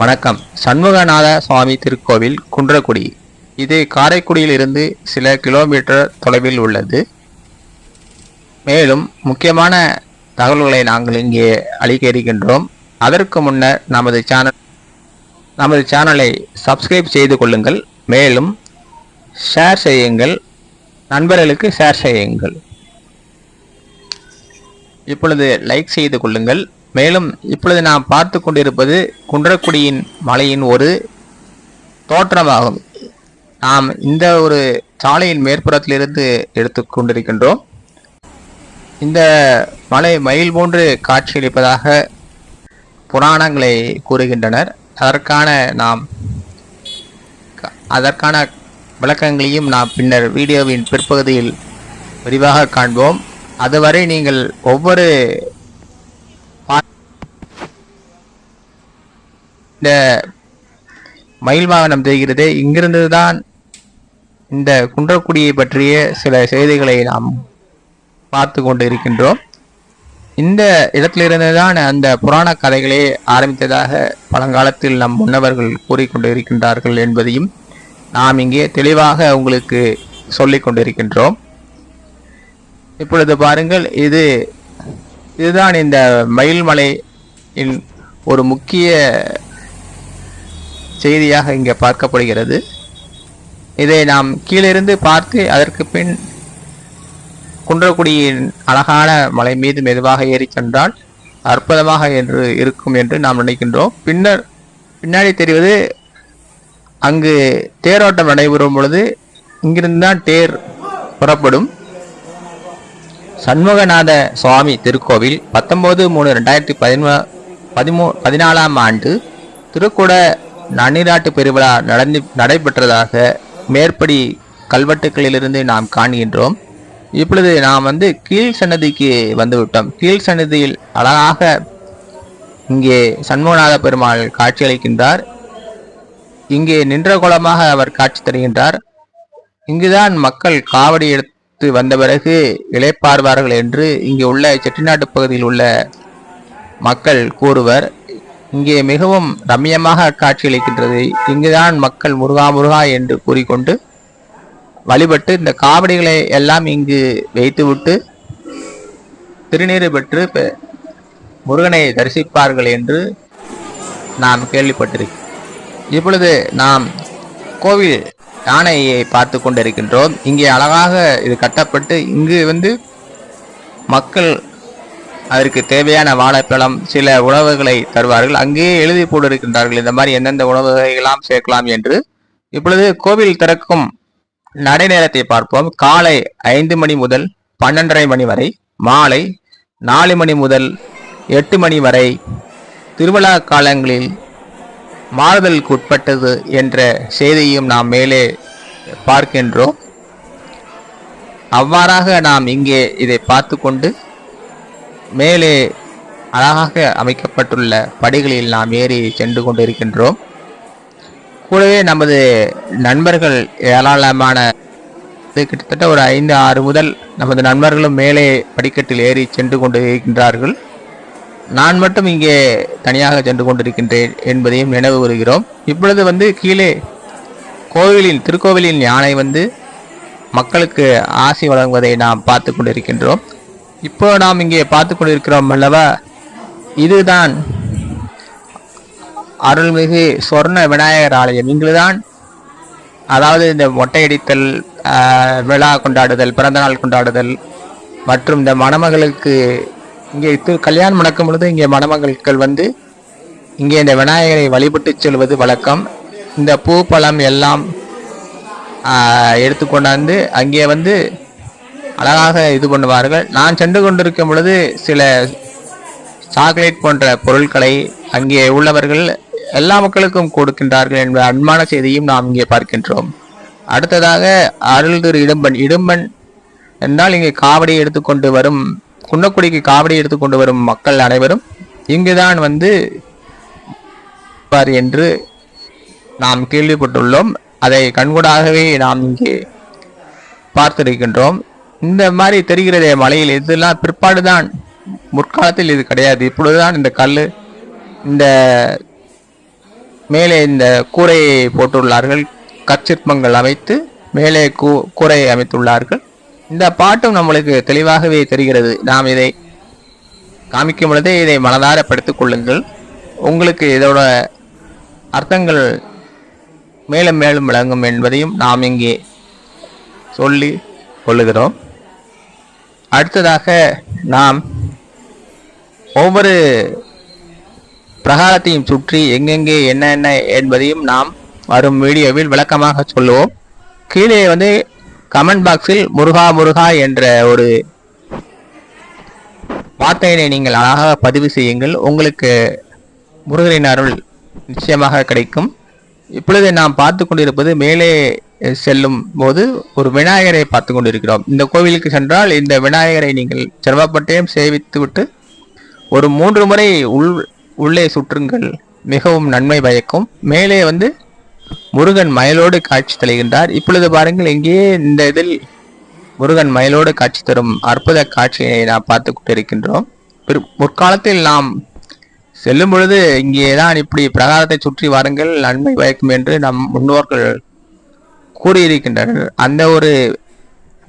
வணக்கம். சண்முகநாத சுவாமி திருக்கோவில் குன்றக்குடி. இது காரைக்குடியில் இருந்து சில கிலோமீட்டர் தொலைவில் உள்ளது. மேலும் முக்கியமான தகவல்களை நாங்கள் இங்கே அளிக்க இருக்கின்றோம். அதற்கு முன்னர் நமது சேனலை சப்ஸ்கிரைப் செய்து கொள்ளுங்கள். மேலும் ஷேர் செய்யுங்கள், நண்பர்களுக்கு ஷேர் செய்யுங்கள். இப்பொழுது லைக் செய்து கொள்ளுங்கள். மேலும் இப்பொழுது நாம் பார்த்து கொண்டிருப்பது குன்றக்குடியின் மலையின் ஒரு தோற்றமாகும். நாம் இந்த ஒரு சாலையின் மேற்புறத்திலிருந்து எடுத்து கொண்டிருக்கின்றோம். இந்த மலை மயில் போன்று காட்சியளிப்பதாக புராணங்களை கூறுகின்றனர். அதற்கான விளக்கங்களையும் நாம் பின்னர் வீடியோவின் பிற்பகுதியில் விரிவாக காண்போம். அதுவரை நீங்கள் ஒவ்வொரு இந்த மயில் வாகனம் தெரிகிறது. இங்கிருந்து தான் இந்த குன்றக்குடியை பற்றிய சில செய்திகளை நாம் பார்த்து கொண்டு இருக்கின்றோம். இந்த இடத்திலிருந்து தான் அந்த புராண கதைகளே ஆரம்பித்ததாக பழங்காலத்தில் நம் முன்னவர்கள் கூறிக்கொண்டு இருக்கின்றார்கள் என்பதையும் நாம் இங்கே தெளிவாக உங்களுக்கு சொல்லிக் கொண்டிருக்கின்றோம். இப்பொழுது பாருங்கள், இதுதான் இந்த மயில் மலையின் ஒரு முக்கிய செய்தியாக இங்கே பார்க்கப்படுகிறது. இதை நாம் கீழிருந்து பார்த்து அதற்கு பின் குன்றக்குடியின் அழகான மலை மீது மெதுவாக ஏறி சென்றால் அற்புதமாக என்று இருக்கும் என்று நாம் நினைக்கின்றோம். பின்னாடி தெரிவது அங்கு தேரோட்டம் நடைபெறும் பொழுது இங்கிருந்து தான் தேர் புறப்படும். சண்முகநாத சுவாமி திருக்கோவில் 19/3/2014 ஆண்டு திருக்குட நன்னீராட்டு பெருவிழா நடைபெற்றதாக மேற்படி கல்வெட்டுகளிலிருந்து நாம் காண்கின்றோம். இப்பொழுது நாம் கீழ் சன்னதிக்கு வந்துவிட்டோம். கீழ் சன்னதியில் அழகாக இங்கே சண்முகநாத பெருமாள் காட்சியளிக்கின்றார். இங்கே நின்ற கோலமாக அவர் காட்சி தருகின்றார். இங்குதான் மக்கள் காவடி எடுத்து வந்த பிறகு இளைப்பார்வார்கள் என்று இங்கே உள்ள செட்டிநாட்டு பகுதியில் உள்ள மக்கள் கூறுவர். இங்கே மிகவும் ரம்யமாக காட்சியளிக்கின்றது. இங்குதான் மக்கள் முருகா முருகா என்று கூறிக்கொண்டு வழிபட்டு இந்த காவடிகளை எல்லாம் இங்கு வைத்துவிட்டு திருநீறு பெற்று முருகனை தரிசிப்பார்கள் என்று நாம் கேள்விப்பட்டிருக்கிறோம். இப்பொழுது நாம் கோவில் யானையை பார்த்து கொண்டிருக்கின்றோம். இங்கே அழகாக இது கட்டப்பட்டு இங்கு மக்கள் அதற்கு தேவையான வாழைப்பழம் சில உணவுகளை தருவார்கள். அங்கேயே எழுதி போட்டிருக்கின்றார்கள் இந்த மாதிரி எந்தெந்த உணவுகளெல்லாம் சேர்க்கலாம் என்று. இப்பொழுது கோவில் திறக்கும் நடை நேரத்தை பார்ப்போம். காலை 5 மணி முதல் 12:30 மணி வரை, மாலை 4 மணி முதல் 8 மணி வரை திருவிழா காலங்களில் மாறுதலுக்கு உட்பட்டது என்ற செய்தியும் நாம் மேலே பார்க்கின்றோம். அவ்வாறாக நாம் இங்கே இதை பார்த்து கொண்டு மேலே அழகாக அமைக்கப்பட்டுள்ள படிகளில் நாம் ஏறி சென்று கொண்டிருக்கின்றோம். கூடவே நமது நண்பர்கள் ஏராளமான கிட்டத்தட்ட ஒரு 5-6 முதல் நமது நண்பர்களும் மேலே படிக்கட்டில் ஏறி சென்று கொண்டு இருக்கின்றார்கள். நான் மட்டும் இங்கே தனியாக சென்று கொண்டிருக்கின்றேன் என்பதையும் நினைவு கூறுகிறோம். இப்பொழுது கீழே திருக்கோவிலின் யானை மக்களுக்கு ஆசி வழங்குவதை நாம் பார்த்து கொண்டிருக்கின்றோம். இப்போ நாம் இங்கே பார்த்து கொண்டிருக்கிறோம் அல்லவா, இதுதான் அருள்மிகு சொர்ண விநாயகர் ஆலயம். இங்குதான் அதாவது இந்த மொட்டையடித்தல், விழா கொண்டாடுதல், பிறந்தநாள் கொண்டாடுதல் மற்றும் இந்த மணமகளுக்கு இங்கே கல்யாணம் நடக்கும் பொழுது இங்கே மணமகள்கள் இங்கே இந்த விநாயகரை வழிபட்டு செல்வது வழக்கம். இந்த பூ பழம் எல்லாம் எடுத்துக்கொண்டாந்து அங்கே அழகாக இது பண்ணுவார்கள். நான் சென்று கொண்டிருக்கும் பொழுது சில சாக்லேட் போன்ற பொருட்களை அங்கே உள்ளவர்கள் எல்லா மக்களுக்கும் கொடுக்கின்றார்கள் என்ற அன்பான செய்தியும் நாம் இங்கே பார்க்கின்றோம். அடுத்ததாக அருள் திரு இடும்பன் என்றால் இங்கே காவடி எடுத்துக்கொண்டு வரும், குன்னக்குடிக்கு காவடி எடுத்துக்கொண்டு வரும் மக்கள் அனைவரும் இங்குதான் என்று நாம் கேள்விப்பட்டுள்ளோம். அதை கண்கூடாகவே நாம் இங்கே பார்த்திருக்கின்றோம். இந்த மாதிரி தெரிகிறதே மலையில், இதெல்லாம் பிற்பாடுதான், முற்காலத்தில் இது கிடையாது. இப்பொழுதுதான் இந்த கல் இந்த மேலே இந்த கூரையை போட்டுள்ளார்கள். கற்சிற்பங்கள் அமைத்து மேலே கூரையை அமைத்துள்ளார்கள். இந்த பாட்டும் நம்மளுக்கு தெளிவாகவே தெரிகிறது. நாம் இதை காமிக்கும் பொழுதே இதை மனதார படித்துக் கொள்ளுங்கள். உங்களுக்கு இதோட அர்த்தங்கள் மேலும் மேலும் விளங்கும் என்பதையும் நாம் இங்கே சொல்லி கொள்ளுகிறோம். அடுத்ததாக நாம் ஒவ்வொரு பிரகாரத்தையும் சுற்றி எங்கெங்கே என்ன என்பதையும் நாம் வரும் வீடியோவில் விளக்கமாக சொல்லுவோம். கீழே கமெண்ட் பாக்ஸில் முருகா முருகா என்ற ஒரு வார்த்தையினை நீங்கள் அழகாக பதிவு செய்யுங்கள். உங்களுக்கு முருகரின் அருள் நிச்சயமாக கிடைக்கும். இப்பொழுது நாம் பார்த்து கொண்டிருப்பது மேலே செல்லும் போது ஒரு விநாயகரை பார்த்து கொண்டிருக்கிறோம். இந்த கோவிலுக்கு சென்றால் இந்த விநாயகரை நீங்கள் சிரமப்பட்டையும் சேவித்துவிட்டு ஒரு 3 முறை உள்ளே சுற்றுங்கள். மிகவும் நன்மை பயக்கும். மேலே முருகன் மயிலோடு காட்சி தருகின்றார். இப்பொழுது பாருங்கள், இங்கே இந்த இதில் முருகன் மயிலோடு காட்சி தரும் அற்புத காட்சியை நாம் பார்த்து கொண்டிருக்கின்றோம். முற்காலத்தில் நாம் செல்லும் பொழுது இங்கேதான் இப்படி பிரகாரத்தை சுற்றி வாருங்கள், நன்மை பயக்கும் என்று நம் முன்னோர்கள் கூறியிருக்கின்றனர். அந்த ஒரு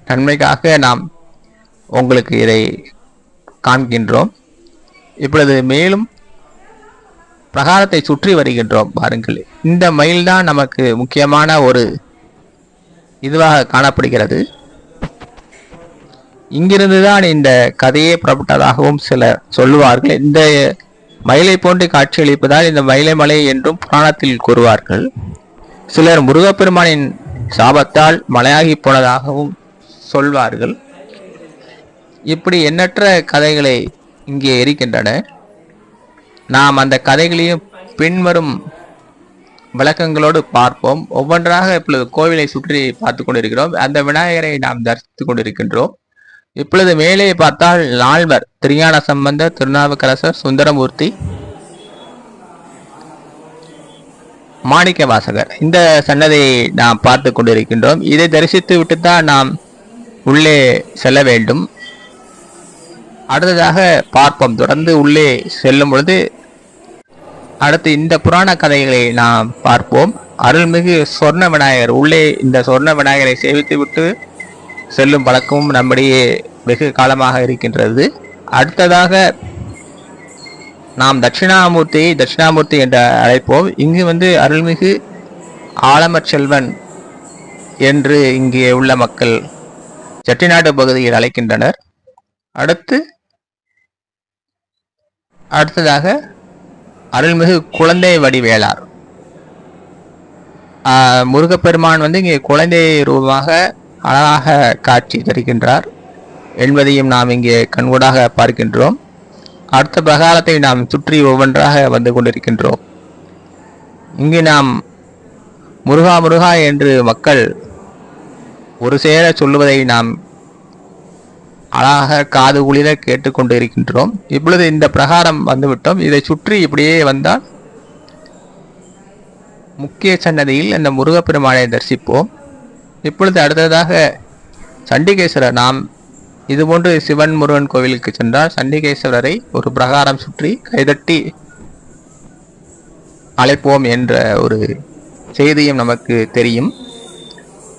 நன்மைக்காக நாம் உங்களுக்கு இதை காண்கின்றோம். இப்பொழுது மேலும் பிரகாரத்தை சுற்றி வருகின்றோம். பாருங்கள், இந்த மயில் தான் நமக்கு முக்கியமான ஒரு இதுவாக காணப்படுகிறது. இங்கிருந்துதான் இந்த கதையே புறப்பட்டதாகவும் சிலர் சொல்லுவார்கள். இந்த மயிலை போன்று காட்சியளிப்பதால் இந்த மயிலை மலை என்றும் புராணத்தில் கூறுவார்கள். சிலர் முருகப்பெருமானின் சாபத்தால் மலையாகி போனதாகவும் சொல்வார்கள். இப்படி எண்ணற்ற கதைகளை இங்கே இருக்கின்றன. நாம் அந்த கதைகளையும் பின்வரும் விளக்கங்களோடு பார்ப்போம். ஒவ்வொன்றாக இப்பொழுது கோவிலை சுற்றி பார்த்து கொண்டிருக்கிறோம். அந்த விநாயகரை நாம் தரிசித்துக் கொண்டிருக்கின்றோம். இப்பொழுது மேலே பார்த்தால் 4 திருஞான சம்பந்தர், திருநாவுக்கரசர், சுந்தரமூர்த்தி, மாணிக்க வாசகர் இந்த சன்னதியை நாம் பார்த்து கொண்டிருக்கின்றோம். இதை தரிசித்து விட்டுத்தான் நாம் உள்ளே செல்ல வேண்டும். அடுத்ததாக பார்ப்போம். தொடர்ந்து உள்ளே செல்லும் பொழுது அடுத்து இந்த புராண கதைகளை நாம் பார்ப்போம். அருள்மிகு சொர்ண விநாயகர், உள்ளே இந்த சொர்ண விநாயகரை சேவித்து விட்டு செல்லும் பழக்கமும் நம்மிடையே வெகு காலமாக இருக்கின்றது. அடுத்ததாக நாம் தட்சிணாமூர்த்தி என்று அழைப்போம். இங்கு அருள்மிகு ஆலமர் செல்வன் என்று இங்கே உள்ள மக்கள் செட்டிநாடு பகுதியில் அழைக்கின்றனர். அடுத்ததாக அருள்மிகு குழந்தை வடிவேளார். முருகப்பெருமான் இங்கே குழந்தை ரூபமாக அழகாக காட்சி தருகின்றார் என்பதையும் நாம் இங்கே கண்கூடாக பார்க்கின்றோம். அடுத்த பிரகாரத்தை நாம் சுற்றி ஒவ்வொன்றாக வந்து கொண்டிருக்கின்றோம். இங்கு நாம் முருகா முருகா என்று மக்கள் ஒரு சேர சொல்லுவதை நாம் அழகாக காது குளிர கேட்டுக்கொண்டு இருக்கின்றோம். இப்பொழுது இந்த பிரகாரம் வந்துவிட்டோம். இதை சுற்றி இப்படியே வந்தால் முக்கிய சன்னதியில் இந்த முருகப்பெருமானை தரிசிப்போம். இப்பொழுது அடுத்ததாக சண்டிகேஸ்வரர். நாம் இதுபோன்று சிவன் முருகன் கோவிலுக்கு சென்றால் சண்டிகேஸ்வரரை ஒரு பிரகாரம் சுற்றி கைதட்டி அழைப்போம் என்ற ஒரு செய்தியும் நமக்கு தெரியும்.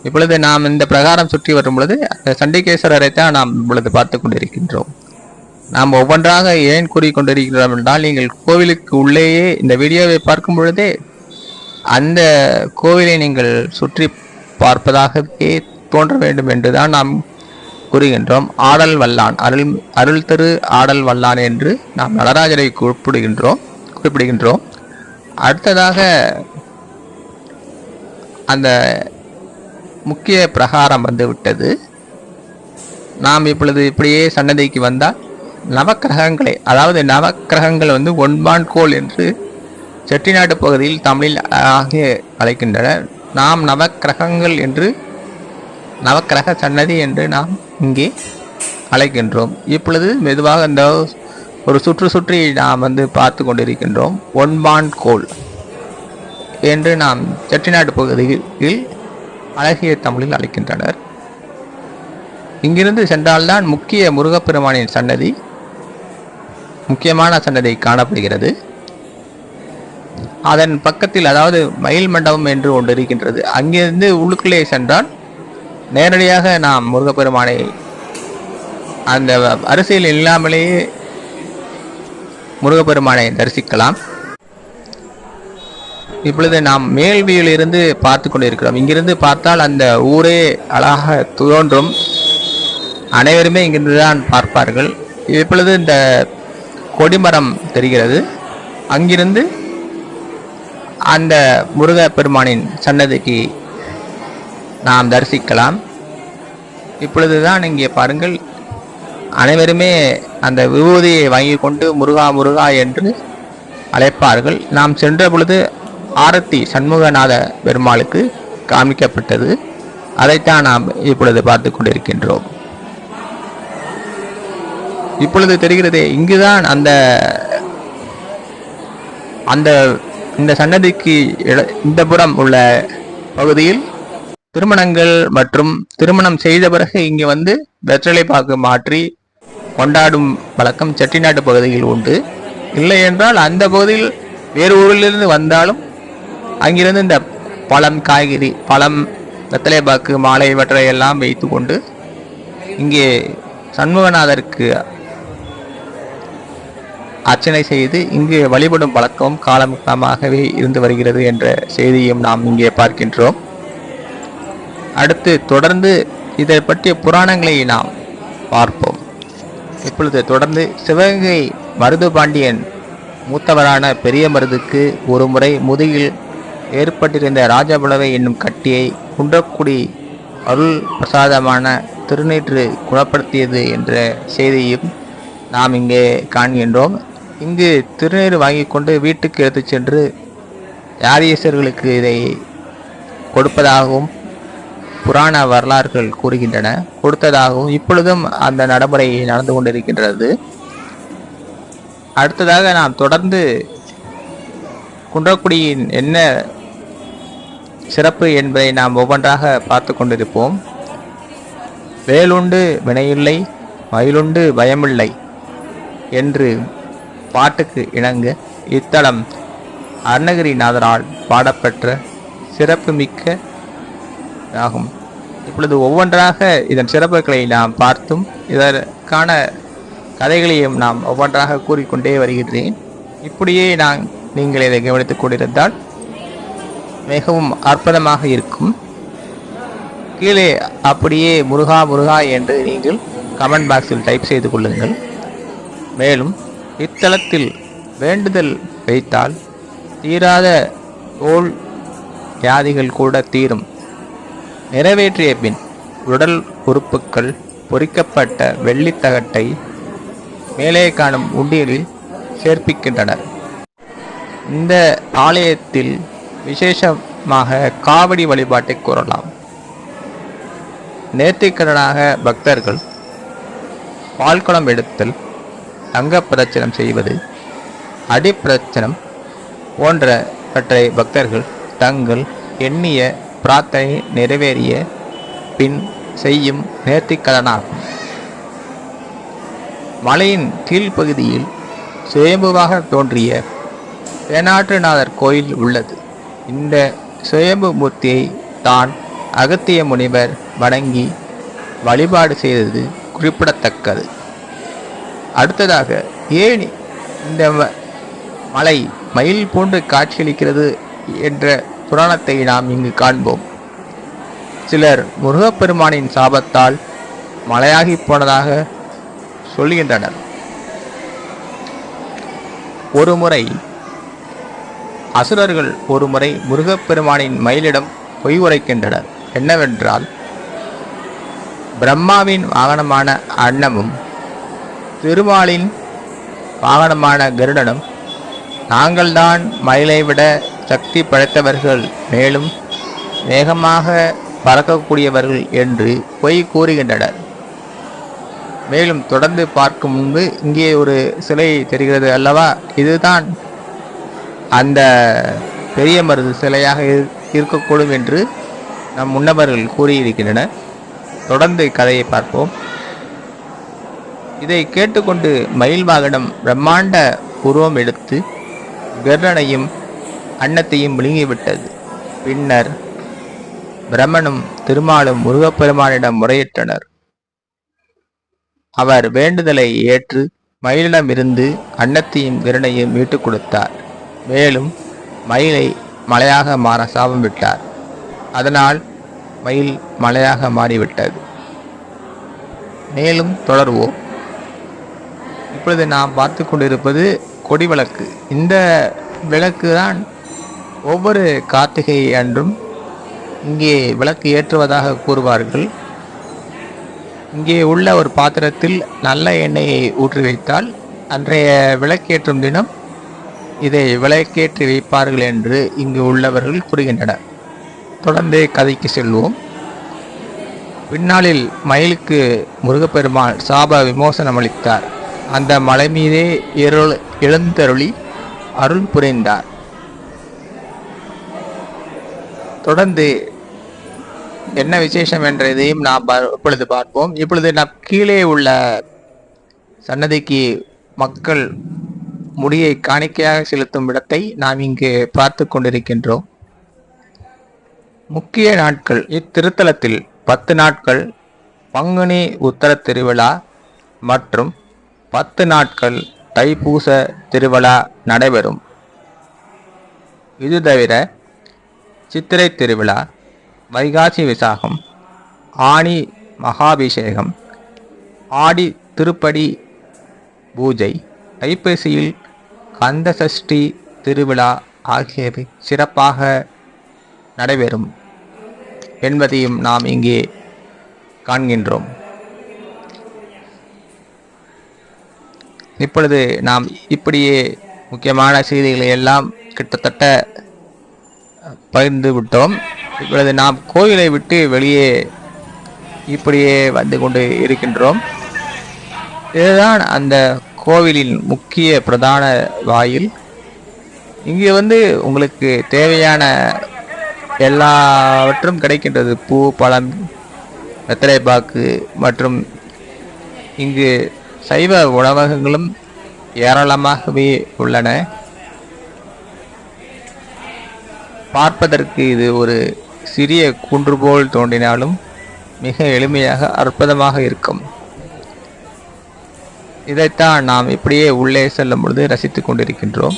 இப்பொழுது நாம் இந்த பிரகாரம் சுற்றி வரும் பொழுது அந்த சண்டிகேஸ்வரரை தான் நாம் இப்பொழுது பார்த்து கொண்டிருக்கின்றோம். நாம் ஒவ்வொன்றாக ஏன் கூறிக்கொண்டிருக்கிறோம் என்றால், நீங்கள் கோவிலுக்கு உள்ளேயே இந்த வீடியோவை பார்க்கும் பொழுதே அந்த கோவிலை நீங்கள் சுற்றி பார்ப்பதாகவே தோன்ற வேண்டும் என்றுதான் நாம் கூறுகின்றோம். ஆடல் வல்லான், அருள் திரு ஆடல் வல்லான் என்று நாம் நடராஜரை குறிப்பிடுகின்றோம். அடுத்ததாக அந்த முக்கிய பிரகாரம் வந்துவிட்டது. நாம் இப்பொழுது இப்படியே சன்னதிக்கு வந்தால் நவக்கிரகங்களை, அதாவது நவக்கிரகங்கள் ஒன்பான்கோள் என்று செட்டிநாடு பகுதியில் தமிழில் ஆகிய அழைக்கின்றனர். நாம் நவக்கிரகங்கள் என்று, நவக்கிரக சன்னதி என்று நாம் இங்கே அழைக்கின்றோம். இப்பொழுது மெதுவாக இந்த ஒரு சுற்றி நாம் பார்த்து கொண்டிருக்கின்றோம். ஒன்பான்கோள் என்று நாம் செட்டிநாடு பகுதியில் அழகிய தமிழில் அழைக்கின்றனர். இங்கிருந்து சென்றால்தான் முக்கிய முருகப்பெருமானின் சன்னதி, முக்கியமான சன்னதி காணப்படுகிறது. அதன் பக்கத்தில், அதாவது மயில் மண்டபம் என்று ஒன்று இருக்கின்றது. அங்கிருந்து உள்ளுக்குள்ளே சென்றால் நேரடியாக நாம் முருகப்பெருமானை அந்த அரசியல் இல்லாமலேயே முருகப்பெருமானை தரிசிக்கலாம். இப்பொழுது நாம் மேல்வியில் இருந்து பார்த்து கொண்டிருக்கிறோம். இங்கிருந்து பார்த்தால் அந்த ஊரே அழகாக தோன்றும். அனைவருமே இங்கிருந்து தான் பார்ப்பார்கள். இப்பொழுது இந்த கொடிமரம் தெரிகிறது. அங்கிருந்து அந்த முருகப்பெருமானின் சன்னதிக்கு நாம் தரிசிக்கலாம். இப்பொழுதுதான் இங்கே பாருங்கள், அனைவருமே அந்த விபூதியை வாங்கி கொண்டு முருகா முருகா என்று அழைப்பார்கள். நாம் சென்ற பொழுது ஆரத்தி சண்முகநாத பெருமாளுக்கு காமிக்கப்பட்டது. அதைத்தான் நாம் இப்பொழுது பார்த்து கொண்டிருக்கின்றோம். இப்பொழுது தெரிகிறதே, இங்குதான் அந்த அந்த இந்த சன்னதிக்கு இந்த புறம் உள்ள பகுதியில் திருமணங்கள் மற்றும் திருமணம் செய்த பிறகு இங்கு வந்து வெற்றிலை பாக்கு மாற்றி கொண்டாடும் வழக்கம் செட்டிநாட்டு பகுதியில் உண்டு. இல்லை என்றால் அந்த பகுதியில் வேறு ஊரிலிருந்து வந்தாலும் அங்கிருந்து இந்த பழம், காய்கறி, பழம், வெத்தலை பாக்கு, மாலை இவற்றை எல்லாம் வைத்து கொண்டு இங்கே சண்முகநாதருக்கு அர்ச்சனை செய்து இங்கு வழிபடும் பழக்கம் காலமாகவே இருந்து வருகிறது என்ற செய்தியும் நாம் இங்கே பார்க்கின்றோம். அடுத்து தொடர்ந்து இதை பற்றிய புராணங்களை நாம் பார்ப்போம். இப்பொழுது தொடர்ந்து சிவகங்கை மருது பாண்டியன் மூத்தவரான பெரிய மருதுக்கு ஒரு முறை முதுகில் ஏற்பட்டிருந்த ராஜபுலவை என்னும் கட்டியை குன்றக்குடி அருள் பிரசாதமான திருநீற்று குணப்படுத்தியது என்ற செய்தியும் நாம் இங்கே காண்கின்றோம். இங்கு திருநீர் வாங்கி கொண்டு வீட்டுக்கு எடுத்து சென்று யாரியசர்களுக்கு இதை கொடுப்பதாகவும் புராண வரலாறுகள் கூறுகின்றன. கொடுத்ததாகவும் இப்பொழுதும் அந்த நடைமுறை நடந்து கொண்டிருக்கின்றது. அடுத்ததாக நாம் தொடர்ந்து குன்றக்குடியின் என்ன சிறப்பு என்பதை நாம் ஒவ்வொன்றாக பார்த்து கொண்டிருப்போம். வேலுண்டு வினையில்லை, மயிலுண்டு பயமில்லை என்று பாட்டுக்கு இணங்க இத்தலம் அருணகிரிநாதரால் பாடப்பெற்ற சிறப்பு மிக்க ஆகும். இப்பொழுது ஒவ்வொன்றாக இதன் சிறப்புகளை நாம் பார்த்தும் இதற்கான கதைகளையும் நாம் ஒவ்வொன்றாக கூறிக்கொண்டே வருகின்றேன். இப்படியே நீங்கள் இதை கவனித்துக் கொண்டிருந்தால் மிகவும் அற்புதமாக இருக்கும். கீழே அப்படியே முருகா முருகா என்று நீங்கள் கமெண்ட் பாக்ஸில் டைப் செய்து கொள்ளுங்கள். மேலும் இத்தலத்தில் வேண்டுதல் வைத்தால் தீராத தோல் வியாதிகள் கூட தீரும். நிறைவேற்றிய பின் உடல் உறுப்புகள் பொறிக்கப்பட்ட வெள்ளித்தகட்டை மேலே காணும் உண்டியலில் சேர்ப்பிக்கின்றனர். இந்த ஆலயத்தில் விசேஷமாக காவடி வழிபாட்டை கூறலாம். நேர்த்திக்கடனாக பக்தர்கள் பால்குடம் எடுத்தல், தங்க பிரச்சனம் செய்வது, அடிப்பிரச்சனம் போன்றவற்றை பக்தர்கள் தங்கள் எண்ணிய பிரார்த்தனை நிறைவேறிய பின் செய்யும் நேர்த்திக்கடனாகும். மலையின் கீழ்ப்பகுதியில் சுயம்புவாக தோன்றிய தேனாற்றுநாதர் கோயில் உள்ளது. இந்த சுயம்பு மூர்த்தியை தான் அகத்திய முனிவர் வணங்கி வழிபாடு செய்தது குறிப்பிடத்தக்கது. அடுத்ததாக, ஏன் இந்த மலை மயில் போன்று காட்சியளிக்கிறது என்ற புராணத்தை நாம் இங்கு காண்போம். சிலர் முருகப்பெருமானின் சாபத்தால் மலையாகி போனதாக சொல்கின்றனர். ஒருமுறை அசுரர்கள் முருகப்பெருமானின் மயிலிடம் பொய் உரைக்கின்றனர். என்னவென்றால், பிரம்மாவின் வாகனமான அன்னமும் திருமாலின் வாகனமான கருடனும் நாங்கள்தான் மயிலை விட சக்தி படைத்தவர்கள், மேலும் வேகமாக பறக்கக்கூடியவர்கள் என்று பொய் கூறுகின்றனர். மேலும் தொடர்ந்து பார்க்கும் முன்பு இங்கே ஒரு சிலை தெரிகிறது அல்லவா? இதுதான் அந்த பெரிய மருது சிலையாக இருக்கக்கூடும் என்று நம் முன்னவர்கள் கூறியிருக்கின்றனர். தொடர்ந்து கதையை பார்ப்போம். இதை கேட்டுக்கொண்டு மயில் வாகனம் பிரம்மாண்ட உருவம் எடுத்து கருடனையும் அன்னத்தையும் விழுங்கிவிட்டது. பின்னர் பிரம்மனும் திருமாலும் முருகப்பெருமானிடம் முறையிட்டனர். அவர் வேண்டுதலை ஏற்று மயிலிடமிருந்து அன்னத்தையும் விரணையும் மீட்டுக் கொடுத்தார். மேலும் மயிலை மலையாக மாற சாபம் விட்டார். அதனால் மயில் மலையாக மாறிவிட்டது. மேலும் தொடர்வோம். இப்பொழுது நாம் பார்த்து கொண்டிருப்பது கொடி விளக்கு. இந்த விளக்கு தான் ஒவ்வொரு கார்த்திகை அன்றும் இங்கே விளக்கு ஏற்றுவதாக கூறுவார்கள். இங்கே உள்ள ஒரு பாத்திரத்தில் நல்ல எண்ணெயை ஊற்றி வைத்தால் அன்றைய விளக்கேற்றும் தினம் இதை விளக்கேற்றி வைப்பார்கள் என்று இங்கு உள்ளவர்கள் கூறுகின்றனர். தொடர்ந்து கதைக்கு செல்வோம். பின்னாளில் மயிலுக்கு முருகப்பெருமான் சாப விமோசனம் அளித்தார். அந்த மலை மீதே எழுந்தருளி அருள் புரிந்தார். தொடர்ந்து என்ன விசேஷம் என்ற இதையும் நாம் இப்பொழுது பார்ப்போம். இப்பொழுது நாம் கீழே உள்ள சன்னதிக்கு மக்கள் முடியை காணிக்கையாக செலுத்தும் இடத்தை நாம் இங்கு பார்த்து கொண்டிருக்கின்றோம். முக்கிய நாட்கள் இத்திருத்தலத்தில் 10 நாட்கள் பங்குனி உத்தர திருவிழா மற்றும் 10 நாட்கள் தைப்பூச திருவிழா நடைபெறும். இது தவிர சித்திரை திருவிழா, வைகாசி விசாகம், ஆனி மகாபிஷேகம், ஆடி திருப்படி பூஜை, தைப்பூசியில் கந்த சஷ்டி திருவிழா ஆகியவை சிறப்பாக நடைபெறும் என்பதையும் நாம் இங்கே காண்கின்றோம். இப்பொழுது நாம் இப்படியே முக்கியமான செய்திகளை எல்லாம் கிட்டத்தட்ட பகிர்ந்து விட்டோம். இப்பொழுது நாம் கோயிலை விட்டு வெளியே இப்படியே வந்து கொண்டு இருக்கின்றோம். இதுதான் அந்த கோவிலின் முக்கிய பிரதான வாயில். இங்கே வந்து உங்களுக்கு தேவையான எல்லாவற்றும் கிடைக்கின்றது. பூ, பழம், வெத்தலைப்பாக்கு மற்றும் இங்கு சைவ உணவகங்களும் ஏராளமாகவே உள்ளன. பார்ப்பதற்கு இது ஒரு சிறிய குன்று போல் தோன்றினாலும் மிக எளிமையாக அற்புதமாக இருக்கும். இதைத்தான் நாம் இப்படியே உள்ளே செல்லும் பொழுது ரசித்துக் கொண்டிருக்கின்றோம்.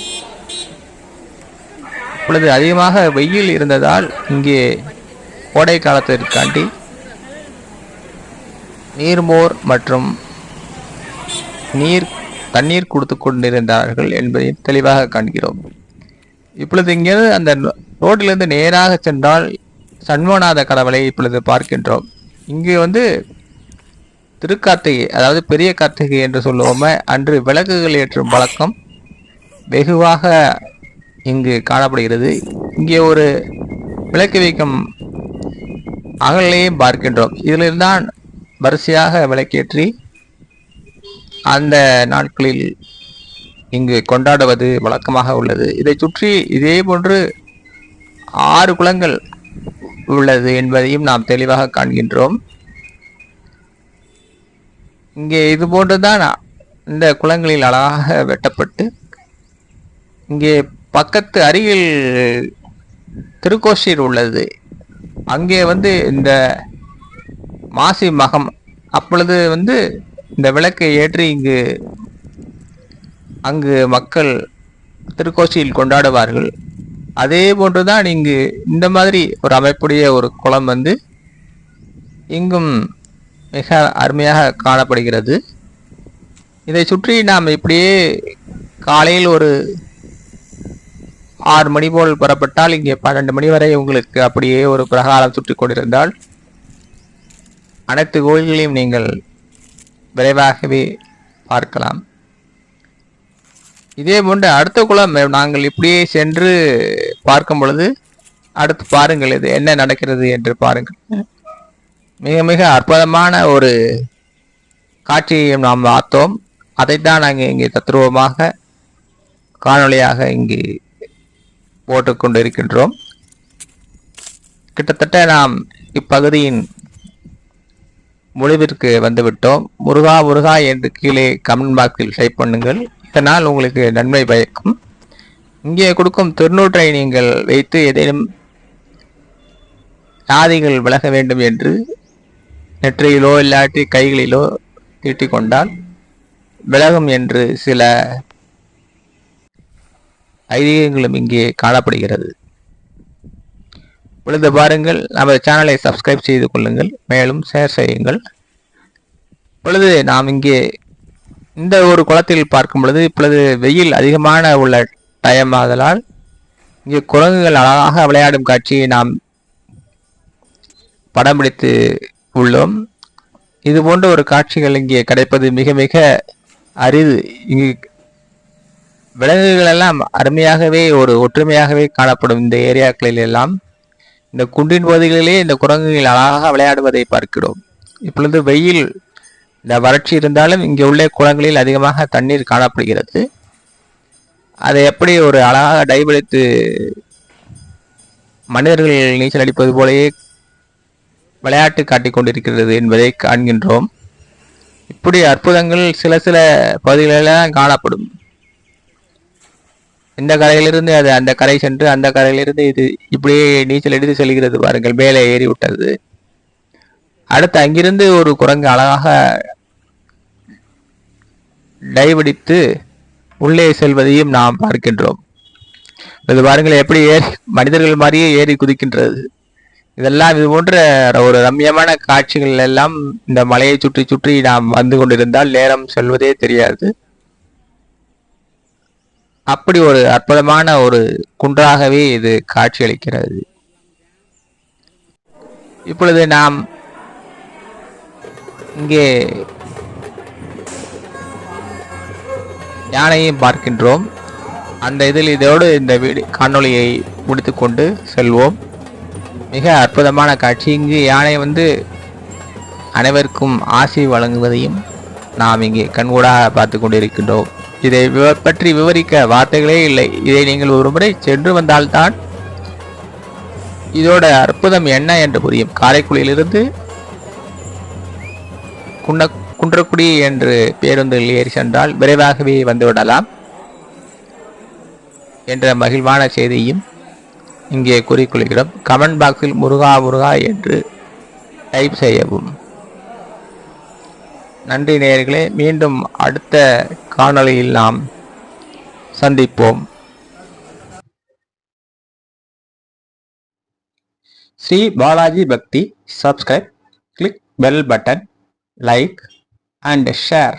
இப்பொழுது அதிகமாக வெயில் இருந்ததால் இங்கே கோடை காலத்திற்காண்டி நீர்மோர் மற்றும் தண்ணீர் கொடுத்து கொண்டிருந்தார்கள் என்பதை தெளிவாக காண்கிறோம். இப்பொழுது இங்கிருந்து அந்த ரோட்டிலிருந்து நேராக சென்றால் சண்முகநாத கடவுளை இப்பொழுது பார்க்கின்றோம். இங்கு வந்து திருக்கார்த்திகை, அதாவது பெரிய கார்த்திகை என்று சொல்லுவோமே, அன்று விளக்குகள் ஏற்றும் பழக்கம் வெகுவாக இங்கு காணப்படுகிறது. இங்கே ஒரு விளக்கு வைக்கும் அகலையும் பார்க்கின்றோம். இதிலிருந்தான் வரிசையாக விளக்கேற்றி அந்த நாட்களில் இங்கு கொண்டாடுவது வழக்கமாக உள்ளது. இதை சுற்றி இதே போன்று 6 குளங்கள் உள்ளது என்பதையும் நாம் தெளிவாக காண்கின்றோம். இங்கே இது போன்றுதான் இந்த குளங்களில் அழகாக வெட்டப்பட்டு இங்கே பக்கத்து அருகில் திருக்கோஷீர் உள்ளது. அங்கே வந்து இந்த மாசி மகம் அப்பொழுது வந்து இந்த விளக்கை ஏற்றி அங்கு மக்கள் திருக்கோஷியில் கொண்டாடுவார்கள். அதே போன்றுதான் இங்கு இந்த மாதிரி ஒரு அமைப்புடைய ஒரு குளம் வந்து இங்கும் மிக அருமையாக காணப்படுகிறது. இதை சுற்றி நாம் இப்படியே காலையில் ஒரு 6 மணி போல் புறப்பட்டால் இங்கே 12 மணி வரை உங்களுக்கு அப்படியே ஒரு பிரகாரம் சுற்றி கொண்டிருந்தால் அனைத்து கோயில்களையும் நீங்கள் விரைவாகவே பார்க்கலாம். இதே போன்று அடுத்த குளம் நாங்கள் இப்படியே சென்று பார்க்கும் பொழுது அடுத்து பாருங்கள் இது என்ன நடக்கிறது என்று பாருங்கள். மிக மிக அற்புதமான ஒரு காட்சியையும் நாம் பார்த்தோம். அதைத்தான் நாங்கள் இங்கே தத்ரூபமாக காணொளியாக இங்கு போட்டுக்கொண்டு இருக்கின்றோம். கிட்டத்தட்ட நாம் இப்பகுதியின் முடிவிற்கு வந்துவிட்டோம். முருகா முருகா என்று கீழே கமெண்ட் பாக்ஸில் டைப் பண்ணுங்கள். இதனால் உங்களுக்கு நன்மை பயக்கும். இங்கே கொடுக்கும் திருநூற்றை நீங்கள் வைத்து ஏதேனும் வியாதிகள் விலக வேண்டும் என்று நெற்றியிலோ இல்லாட்டி கைகளிலோ தீட்டிக் கொண்டால் விலகும் என்று சில ஐதீகங்களும் இங்கே காணப்படுகிறது. பொழுது பாருங்கள், நமது சேனலை சப்ஸ்கிரைப் செய்து கொள்ளுங்கள், மேலும் ஷேர் செய்யுங்கள். பொழுது நாம் இங்கே இந்த ஒரு குளத்தில் பார்க்கும் பொழுது இப்பொழுது வெயில் அதிகமான உள்ள டைம் ஆதலால் இங்கே குரங்குகள் அழகாக விளையாடும் காட்சியை நாம் படம் பிடித்து உள்ளோம். இது போன்ற ஒரு காட்சிகள் இங்கே கிடைப்பது மிக மிக அரிது. இங்கு விலங்குகள் எல்லாம் அருமையாகவே ஒரு ஒற்றுமையாகவே காணப்படும். இந்த ஏரியாக்களில் எல்லாம் இந்த குன்றின் பகுதிகளிலே இந்த குரங்குகள் அழகாக விளையாடுவதை பார்க்கிறோம். இப்பொழுது வெயில் இந்த வறட்சி இருந்தாலும் இங்கே உள்ள குளங்களில் அதிகமாக தண்ணீர் காணப்படுகிறது. அதை எப்படி ஒரு அழகாக டைவடித்து மனிதர்கள் நீச்சல் அடிப்பது போலவே விளையாட்டு காட்டிக் கொண்டிருக்கிறது என்பதை காண்கின்றோம். இப்படி அற்புதங்கள் சில சில பகுதிகளெல்லாம் காணப்படும். இந்த கரையிலிருந்து அது அந்த கரை சென்று அந்த கரையிலிருந்து இது இப்படியே நீச்சல் அடித்து செல்கிறது பாருங்கள், மேலே ஏறி விட்டது. அடுத்து அங்கிருந்து ஒரு குரங்கு அழகாக டைவடித்து உள்ளே செல்வதையும் நாம் பார்க்கின்றோம். இது பாருங்கள், எப்படி ஏறி மனிதர்கள் மாதிரியே ஏறி குதிக்கின்றது. இதெல்லாம் இது போன்ற ஒரு ரம்யமான காட்சிகள் எல்லாம் இந்த மலையை சுற்றி சுற்றி நாம் வந்து கொண்டிருந்தால் நேரம் செல்வதே தெரியாது. அப்படி ஒரு அற்புதமான ஒரு குன்றாகவே இது காட்சியளிக்கிறது. இப்பொழுது நாம் இங்கே யானையும் பார்க்கின்றோம். அந்த இதில் இதோடு இந்த காணொளியை முடித்துக்கொண்டு செல்வோம். மிக அற்புதமான காட்சி. இங்கு யானை அனைவருக்கும் ஆசி வழங்குவதையும் நாம் இங்கே கண்கூடாக பார்த்து கொண்டிருக்கின்றோம். இதை பற்றி விவரிக்க வார்த்தைகளே இல்லை. இதை நீங்கள் ஒரு முறை சென்று வந்தால்தான் இதோட அற்புதம் என்ன என்று புரியும். காரைக்குடியிலிருந்து குன்றக்குடி என்று பேருந்தில் ஏறி சென்றால் விரைவாகவே வந்துவிடலாம் என்ற மகிழ்வான செய்தியும் இங்கே கூறிக்கொள்கிறோம். கமெண்ட் பாக்ஸில் முருகா முருகா என்று டைப் செய்யவும். நன்றி நேயர்களே, மீண்டும் அடுத்த காணொளியில் நாம் சந்திப்போம். ஸ்ரீ பாலாஜி பக்தி. Subscribe, click bell button, like and share.